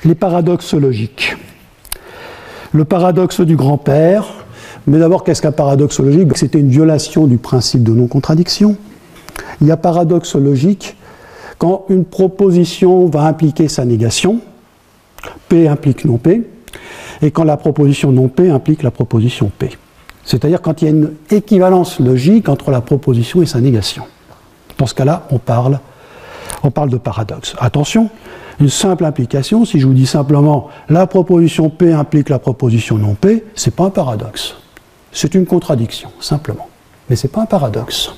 les paradoxes logiques. Le paradoxe du grand-père. Mais d'abord, qu'est-ce qu'un paradoxe logique? C'était une violation du principe de non-contradiction. Il y a paradoxe logique quand une proposition va impliquer sa négation, P implique non P, et quand la proposition non P implique la proposition P. C'est-à-dire quand il y a une équivalence logique entre la proposition et sa négation. Dans ce cas-là, on parle de paradoxe. Attention, une simple implication, si je vous dis simplement la proposition P implique la proposition non P, ce n'est pas un paradoxe. C'est une contradiction, simplement. Mais ce n'est pas un paradoxe.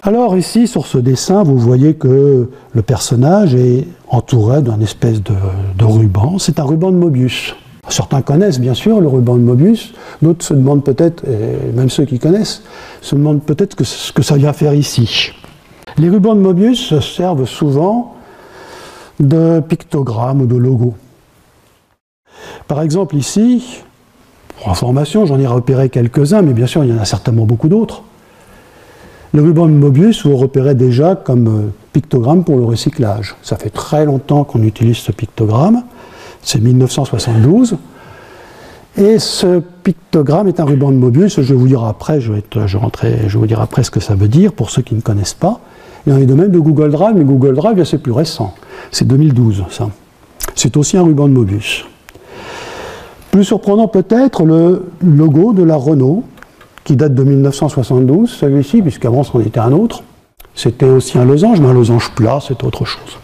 Alors ici, sur ce dessin, vous voyez que le personnage est entouré d'un espèce de ruban. C'est un ruban de Mobius. Certains connaissent bien sûr le ruban de Mobius, d'autres se demandent peut-être, et même ceux qui connaissent, se demandent peut-être ce que ça vient faire ici. Les rubans de Mobius servent souvent de pictogrammes ou de logos. Par exemple ici, pour information, j'en ai repéré quelques-uns, mais bien sûr il y en a certainement beaucoup d'autres. Le ruban de Mobius, vous repérez déjà comme pictogramme pour le recyclage. Ça fait très longtemps qu'on utilise ce pictogramme, c'est 1972. Et ce pictogramme est un ruban de Mobius, je vais vous dire après, je vais vous dire après ce que ça veut dire, pour ceux qui ne connaissent pas. Il y en a de même de Google Drive, mais Google Drive, c'est plus récent. C'est 2012, ça. C'est aussi un ruban de Mobius. Plus surprenant peut-être, le logo de la Renault, qui date de 1972, celui-ci, puisqu'avant c'en était un autre. C'était aussi un losange, mais un losange plat, c'est autre chose.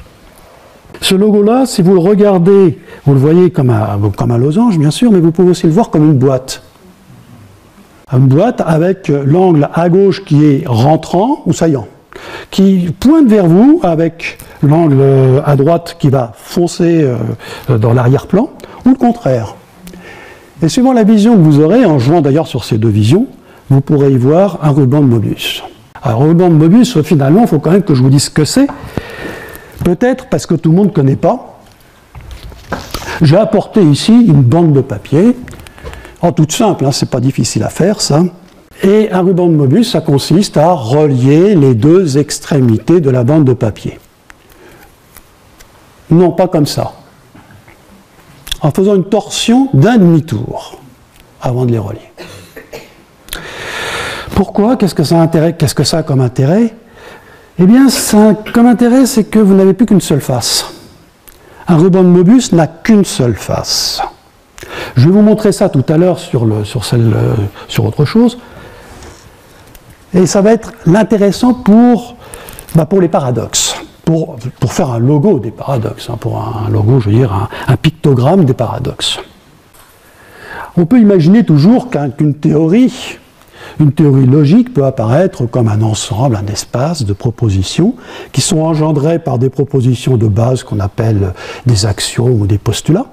Ce logo-là, si vous le regardez, vous le voyez comme un losange, bien sûr, mais vous pouvez aussi le voir comme une boîte. Une boîte avec l'angle à gauche qui est rentrant ou saillant, qui pointe vers vous avec l'angle à droite qui va foncer dans l'arrière-plan, ou le contraire. Et suivant la vision que vous aurez, en jouant d'ailleurs sur ces deux visions, vous pourrez y voir un ruban de Mobius. Alors, un ruban de Mobius, finalement, il faut quand même que je vous dise ce que c'est. Peut-être parce que tout le monde ne connaît pas. J'ai apporté ici une bande de papier, en toute simple, hein, c'est pas difficile à faire ça. Et un ruban de Mobius, ça consiste à relier les deux extrémités de la bande de papier. Non, pas comme ça. En faisant une torsion d'un demi-tour avant de les relier. Pourquoi? Qu'est-ce que ça a comme intérêt? Eh bien, comme intérêt, c'est que vous n'avez plus qu'une seule face. Un ruban de Mobius n'a qu'une seule face. Je vais vous montrer ça tout à l'heure sur autre chose. Et ça va être l'intéressant pour les paradoxes. Pour faire un logo des paradoxes. Hein, pour un logo, je veux dire, un pictogramme des paradoxes. On peut imaginer toujours qu'une théorie... Une théorie logique peut apparaître comme un ensemble, un espace de propositions qui sont engendrées par des propositions de base qu'on appelle des axiomes ou des postulats,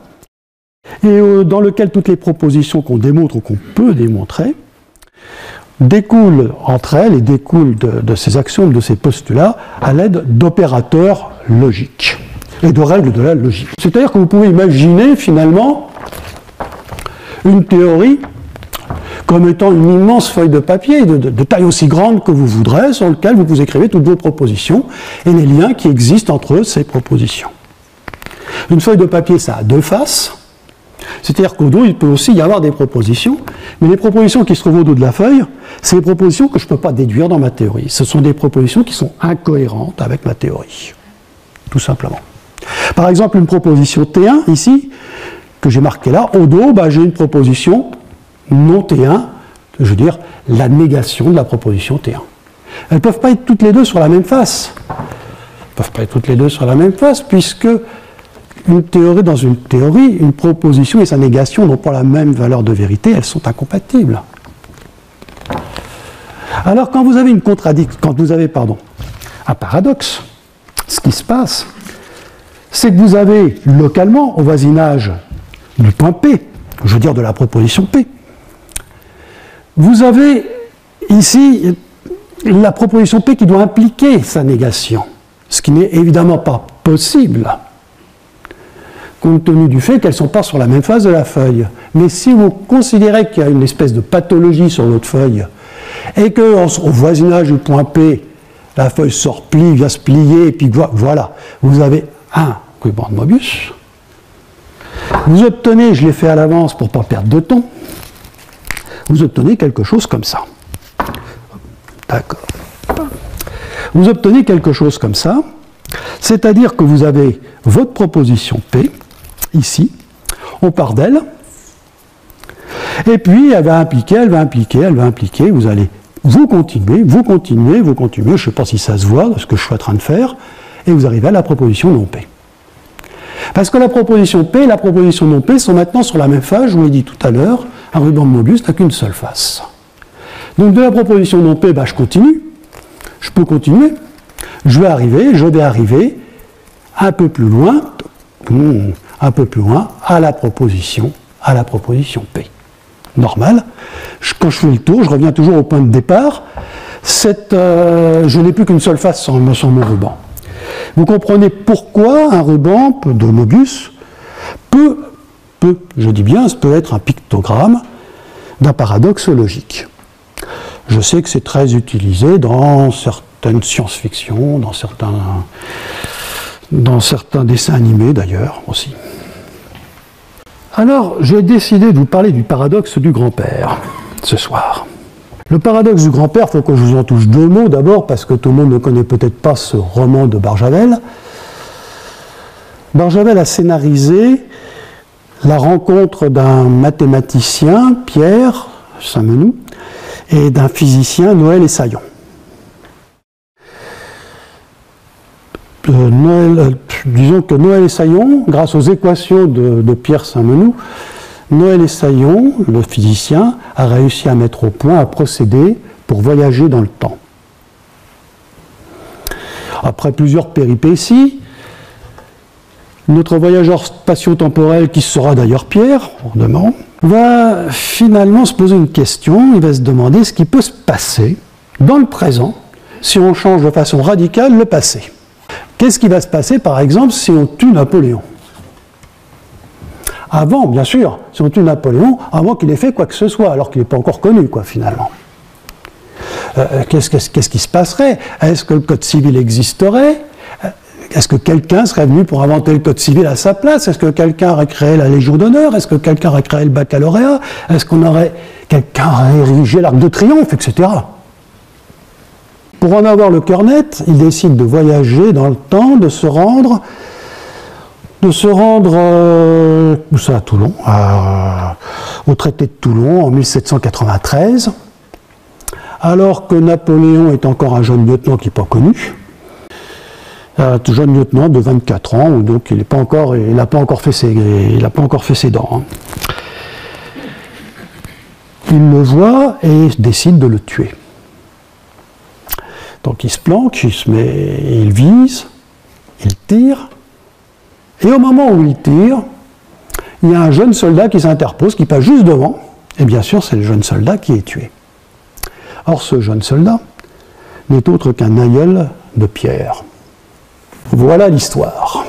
et dans lequel toutes les propositions qu'on démontre ou qu'on peut démontrer découlent entre elles et découlent de ces axiomes, de ces postulats, à l'aide d'opérateurs logiques et de règles de la logique. C'est-à-dire que vous pouvez imaginer finalement une théorie comme étant une immense feuille de papier de taille aussi grande que vous voudrez, sur laquelle vous écrivez toutes vos propositions et les liens qui existent entre ces propositions. Une feuille de papier, ça a deux faces, c'est-à-dire qu'au dos, il peut aussi y avoir des propositions, mais les propositions qui se trouvent au dos de la feuille, c'est des propositions que je ne peux pas déduire dans ma théorie. Ce sont des propositions qui sont incohérentes avec ma théorie, tout simplement. Par exemple, une proposition T1, ici, que j'ai marquée là, au dos, j'ai une proposition non T1, je veux dire la négation de la proposition T1. Elles ne peuvent pas être toutes les deux sur la même face. Elles ne peuvent pas être toutes les deux sur la même face, puisque dans une théorie, une proposition et sa négation n'ont pas la même valeur de vérité, elles sont incompatibles. Alors quand vous avez un paradoxe, ce qui se passe, c'est que vous avez localement, au voisinage du point P, je veux dire de la proposition P, vous avez ici la proposition P qui doit impliquer sa négation, ce qui n'est évidemment pas possible, compte tenu du fait qu'elles ne sont pas sur la même face de la feuille. Mais si vous considérez qu'il y a une espèce de pathologie sur votre feuille, et qu'au voisinage du point P, la feuille se replie, vient se plier, et puis voilà, vous avez un ruban de Mobius, Vous obtenez, je l'ai fait à l'avance pour ne pas perdre de temps, vous obtenez quelque chose comme ça. D'accord. Vous obtenez quelque chose comme ça, c'est-à-dire que vous avez votre proposition P, ici, on part d'elle, et puis elle va impliquer, vous allez, vous continuez, je ne sais pas si ça se voit, ce que je suis en train de faire, et vous arrivez à la proposition non P. Parce que la proposition P et la proposition non P sont maintenant sur la même phase, je vous l'ai dit tout à l'heure, un ruban de Möbius n'a qu'une seule face. Donc de la proposition non P, je continue, je peux continuer, je vais arriver un peu plus loin à la proposition P. Normal. Quand je fais le tour, je reviens toujours au point de départ. Je n'ai plus qu'une seule face sur mon ruban. Vous comprenez pourquoi un ruban de Möbius peut être un pictogramme d'un paradoxe logique. Je sais que c'est très utilisé dans certaines science-fiction, dans certains dessins animés d'ailleurs aussi. Alors, j'ai décidé de vous parler du paradoxe du grand-père ce soir. Le paradoxe du grand-père, il faut que je vous en touche deux mots d'abord, parce que tout le monde ne connaît peut-être pas ce roman de Barjavel. Barjavel a scénarisé la rencontre d'un mathématicien, Pierre Saint-Menou, et d'un physicien, Noël Esaillon. Disons que Noël Esaillon, grâce aux équations de Pierre Saint-Menou, Noël Esaillon, le physicien, a réussi à mettre au point un procédé pour voyager dans le temps. Après plusieurs péripéties, notre voyageur spatio-temporel, qui sera d'ailleurs Pierre, demain, va finalement se poser une question. Il va se demander ce qui peut se passer dans le présent si on change de façon radicale le passé. Qu'est-ce qui va se passer, par exemple, si on tue Napoléon? Avant, bien sûr, si on tue Napoléon, avant qu'il ait fait quoi que ce soit, alors qu'il n'est pas encore connu, finalement. Qu'est-ce qui se passerait? Est-ce que le Code civil existerait? Est-ce que quelqu'un serait venu pour inventer le Code civil à sa place? Est-ce que quelqu'un aurait créé la Légion d'honneur? Est-ce que quelqu'un aurait créé le baccalauréat? Est-ce quelqu'un aurait érigé l'Arc de Triomphe, etc. Pour en avoir le cœur net, il décide de voyager dans le temps, de se rendre où ça, à Toulon, au traité de Toulon en 1793, alors que Napoléon est encore un jeune lieutenant qui n'est pas connu, un jeune lieutenant de 24 ans, donc il n'a pas encore fait ses dents. Il le voit et décide de le tuer. Donc il se planque, il vise, il tire, et au moment où il tire, il y a un jeune soldat qui s'interpose, qui passe juste devant, et bien sûr c'est le jeune soldat qui est tué. Or ce jeune soldat n'est autre qu'un aïeul de Pierre. Voilà l'histoire.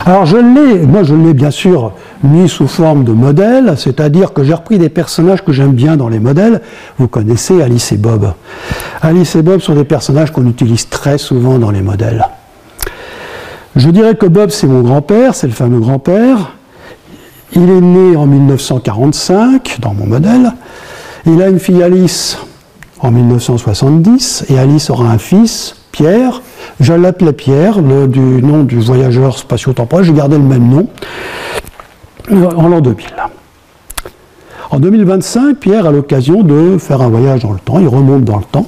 Alors je l'ai bien sûr mis sous forme de modèle, c'est-à-dire que j'ai repris des personnages que j'aime bien dans les modèles. Vous connaissez Alice et Bob. Alice et Bob sont des personnages qu'on utilise très souvent dans les modèles. Je dirais que Bob, c'est mon grand-père, c'est le fameux grand-père. Il est né en 1945 dans mon modèle. Il a une fille Alice en 1970 et Alice aura un fils, Pierre. Je l'appelais Pierre, du nom du voyageur spatio-temporel, j'ai gardé le même nom, en l'an 2000. En 2025, Pierre a l'occasion de faire un voyage dans le temps, il remonte dans le temps,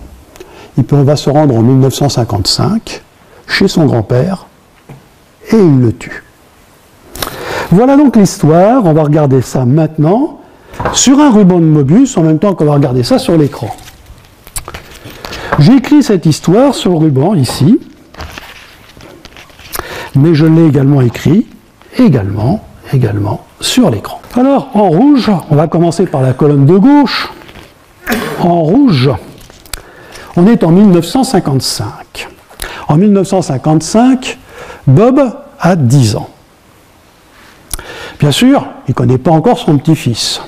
on va se rendre en 1955, chez son grand-père, et il le tue. Voilà donc l'histoire, on va regarder ça maintenant, sur un ruban de Möbius, en même temps qu'on va regarder ça sur l'écran. J'ai écrit cette histoire sur le ruban, ici, mais je l'ai également écrit, également sur l'écran. Alors, en rouge, on va commencer par la colonne de gauche. En rouge, on est en 1955. En 1955, Bob a 10 ans. Bien sûr, il ne connaît pas encore son petit-fils.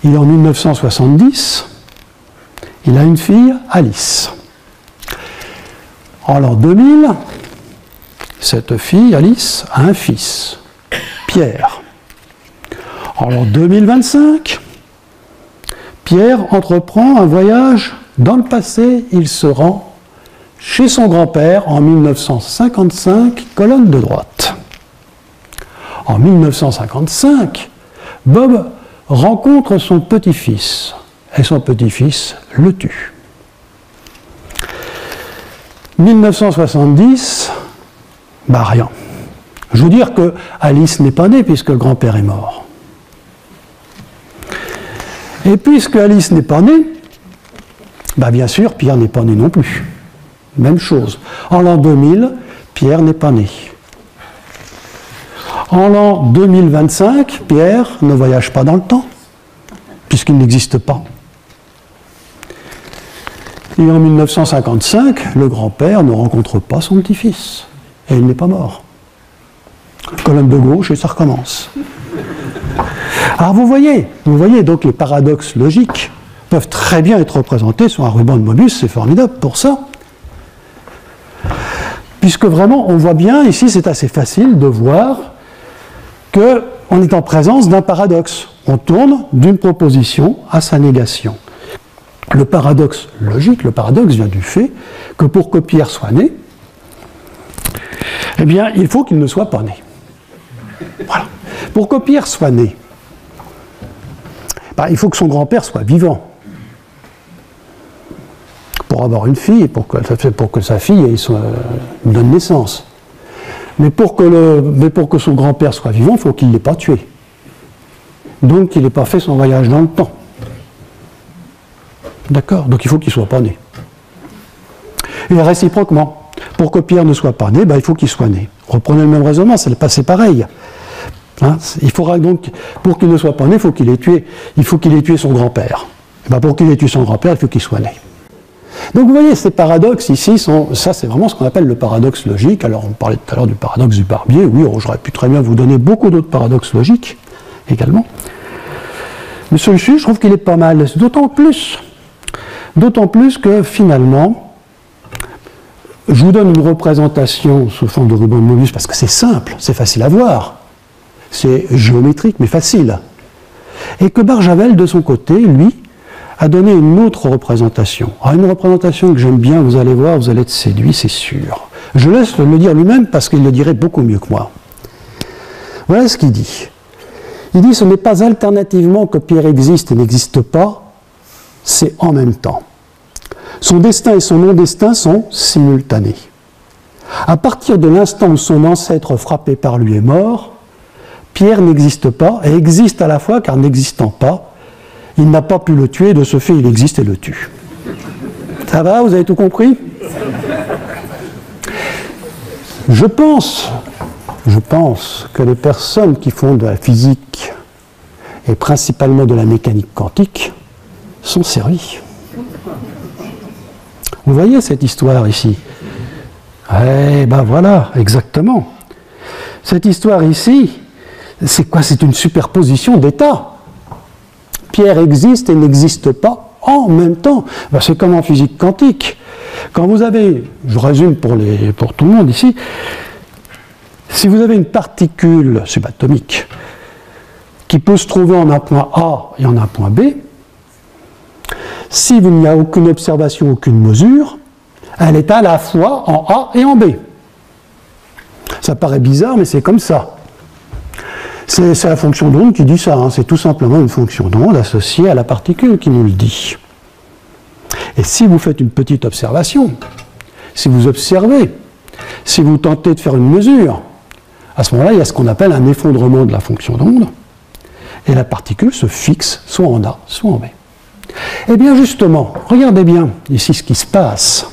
Il est en 1970, il a une fille, Alice. En l'an 2000, cette fille, Alice, a un fils, Pierre. En l'an 2025, Pierre entreprend un voyage dans le passé. Il se rend chez son grand-père en 1955, colonne de droite. En 1955, Bob rencontre son petit-fils et son petit-fils le tue. 1970, rien. Je veux dire que Alice n'est pas née puisque le grand-père est mort. Et puisque Alice n'est pas née, bien sûr, Pierre n'est pas né non plus. Même chose. En l'an 2000, Pierre n'est pas né. En l'an 2025, Pierre ne voyage pas dans le temps, puisqu'il n'existe pas. Et en 1955, le grand-père ne rencontre pas son petit-fils. Et il n'est pas mort. Colonne de gauche et ça recommence. Alors vous voyez donc les paradoxes logiques peuvent très bien être représentés sur un ruban de Mobius, c'est formidable pour ça. Puisque vraiment, on voit bien, ici c'est assez facile de voir qu'on est en présence d'un paradoxe. On tourne d'une proposition à sa négation. Le paradoxe logique, le paradoxe vient du fait que pour que Pierre soit né, eh bien, il faut qu'il ne soit pas né. Voilà. Pour que Pierre soit né, il faut que son grand-père soit vivant. Pour avoir une fille, pour que sa fille donne naissance. Mais pour que son grand-père soit vivant, il faut qu'il ne l'ait pas tué. Donc il n'ait pas fait son voyage dans le temps. D'accord? Donc il faut qu'il ne soit pas né. Et réciproquement, pour que Pierre ne soit pas né, il faut qu'il soit né. Reprenez le même raisonnement, c'est pareil. Hein, il faudra donc, pour qu'il ne soit pas né, il faut qu'il ait tué son grand-père. Pour qu'il ait tué son grand-père, il faut qu'il soit né. Donc vous voyez, ces paradoxes ici, ça c'est vraiment ce qu'on appelle le paradoxe logique. Alors on parlait tout à l'heure du paradoxe du barbier, oui, j'aurais pu très bien vous donner beaucoup d'autres paradoxes logiques également. Mais celui-ci, je trouve qu'il est pas mal, d'autant plus que finalement, je vous donne une représentation sous forme de ruban de Mobius parce que c'est simple, c'est facile à voir. C'est géométrique, mais facile. Et que Barjavel, de son côté, lui, a donné une autre représentation. Une représentation que j'aime bien, vous allez voir, vous allez être séduit, c'est sûr. Je laisse le dire lui-même parce qu'il le dirait beaucoup mieux que moi. Voilà ce qu'il dit. Il dit, ce n'est pas alternativement que Pierre existe et n'existe pas, c'est en même temps. Son destin et son non-destin sont simultanés. À partir de l'instant où son ancêtre frappé par lui est mort, Pierre n'existe pas et existe à la fois car n'existant pas, il n'a pas pu le tuer, de ce fait il existe et le tue. Ça va, vous avez tout compris? Je pense que les personnes qui font de la physique et principalement de la mécanique quantique sont servies. Vous voyez cette histoire ici? Voilà, exactement. Cette histoire ici, c'est quoi? C'est une superposition d'états. Pierre existe et n'existe pas en même temps. C'est comme en physique quantique. Quand vous avez, je résume pour tout le monde ici, si vous avez une particule subatomique qui peut se trouver en un point A et en un point B, s'il n'y a aucune observation, aucune mesure, elle est à la fois en A et en B. Ça paraît bizarre, mais c'est comme ça. C'est la fonction d'onde qui dit ça, hein. C'est tout simplement une fonction d'onde associée à la particule qui nous le dit. Et si vous faites une petite observation, si vous observez, si vous tentez de faire une mesure, à ce moment-là, il y a ce qu'on appelle un effondrement de la fonction d'onde, et la particule se fixe soit en A, soit en B. Eh bien justement, regardez bien ici ce qui se passe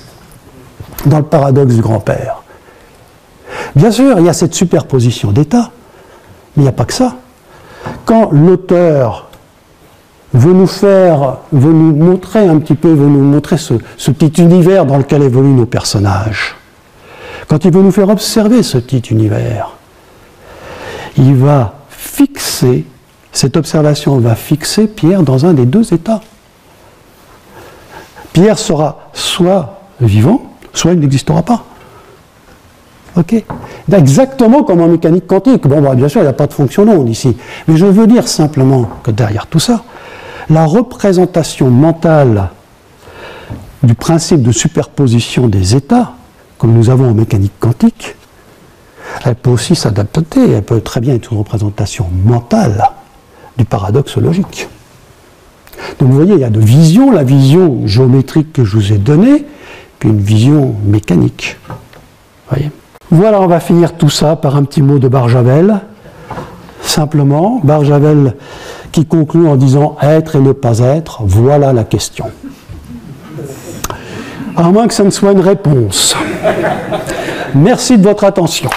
dans le paradoxe du grand-père. Bien sûr, il y a cette superposition d'états, mais il n'y a pas que ça. Quand l'auteur veut nous montrer un petit peu, veut nous montrer ce petit univers dans lequel évoluent nos personnages, quand il veut nous faire observer ce petit univers, il va fixer, cette observation va fixer Pierre dans un des deux états. Pierre sera soit vivant, soit il n'existera pas. Ok? Exactement comme en mécanique quantique. Bon, bah, bien sûr, il n'y a pas de fonction d'onde ici. Mais je veux dire simplement que derrière tout ça, la représentation mentale du principe de superposition des états, comme nous avons en mécanique quantique, elle peut aussi s'adapter, elle peut très bien être une représentation mentale du paradoxe logique. Donc vous voyez, il y a deux visions, la vision géométrique que je vous ai donnée, puis une vision mécanique. Voyez. Voilà, on va finir tout ça par un petit mot de Barjavel. Simplement, Barjavel qui conclut en disant « être et ne pas être, voilà la question ». À moins que ça ne soit une réponse. Merci de votre attention.